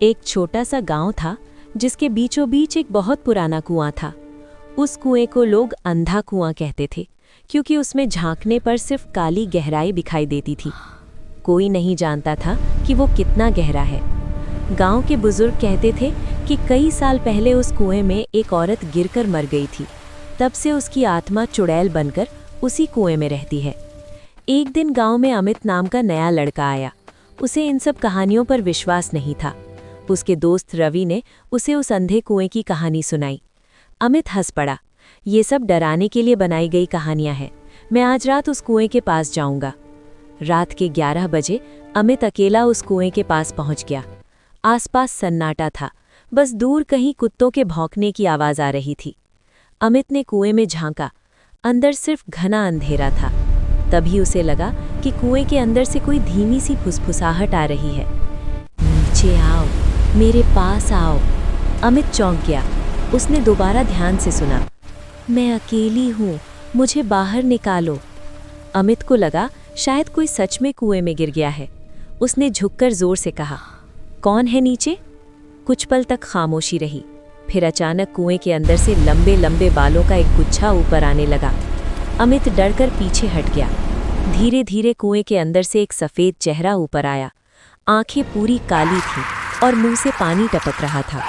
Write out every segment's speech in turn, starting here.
एक छोटा सा गांव था जिसके बीचों बीच एक बहुत पुराना कुआं था। उस कुएं को लोग अंधा कुआं कहते थे क्योंकि उसमें झांकने पर सिर्फ काली गहराई दिखाई देती थी। कोई नहीं जानता था कि वो कितना गहरा है। गांव के बुजुर्ग कहते थे कि कई साल पहले उस कुएं में एक औरत गिरकर मर गई थी। तब से उसकी आत्मा चुड़ैल बनकर उसी कुएं में रहती है। एक दिन गांव में अमित नाम का नया लड़का आया। उसे इन सब कहानियों पर विश्वास नहीं था। उसके दोस्त रवि ने उसे उस अंधे कुएं की कहानी सुनाई। अमित हंस पड़ा। ये सब डराने के लिए बनाई गई कहानियां हैं। मैं आज रात उस कुएं के पास जाऊंगा। रात के 11 बजे अमित अकेला उस कुएं के पास पहुंच गया। आसपास सन्नाटा था, बस दूर कहीं कुत्तों के भौंकने की आवाज आ रही थी। अमित ने कुएं में झांका। अंदर सिर्फ घना अंधेरा था। तभी उसे लगा कि कुएं के अंदर से कोई धीमी सी फुसफुसाहट आ रही है। नीचे आओ, मेरे पास आओ। अमित चौंक गया। उसने दोबारा ध्यान से सुना। मैं अकेली हूँ, मुझे बाहर निकालो। अमित को लगा शायद कोई सच में कुएं में गिर गया है। उसने झुककर जोर से कहा, कौन है नीचे? कुछ पल तक खामोशी रही। फिर अचानक कुएं के अंदर से लंबे लंबे बालों का एक गुच्छा ऊपर आने लगा। अमित डरकर पीछे हट गया। धीरे धीरे कुएं के अंदर से एक सफ़ेद चेहरा ऊपर आया। आंखें पूरी काली थीं और मुंह से पानी टपक रहा था।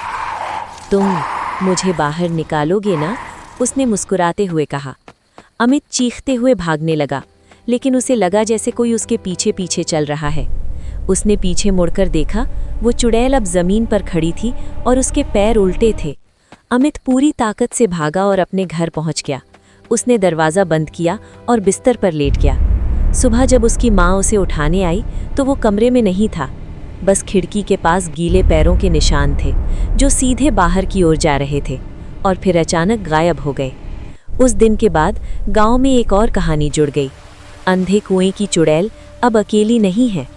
तुम मुझे बाहर निकालोगे ना? उसने मुस्कुराते हुए कहा। अमित चीखते हुए भागने लगा, लेकिन उसे लगा जैसे कोई उसके पीछे पीछे चल रहा है। उसने पीछे मुड़कर देखा। वो चुड़ैल अब जमीन पर खड़ी थी और उसके पैर उल्टे थे। अमित पूरी ताकत से भागा और अपने घर पहुंच गया। उसने दरवाज़ा बंद किया और बिस्तर पर लेट गया। सुबह जब उसकी माँ उसे उठाने आई तो वो कमरे में नहीं था। बस खिड़की के पास गीले पैरों के निशान थे जो सीधे बाहर की ओर जा रहे थे और फिर अचानक गायब हो गए। उस दिन के बाद गांव में एक और कहानी जुड़ गई। अंधे कुएं की चुड़ैल अब अकेली नहीं है।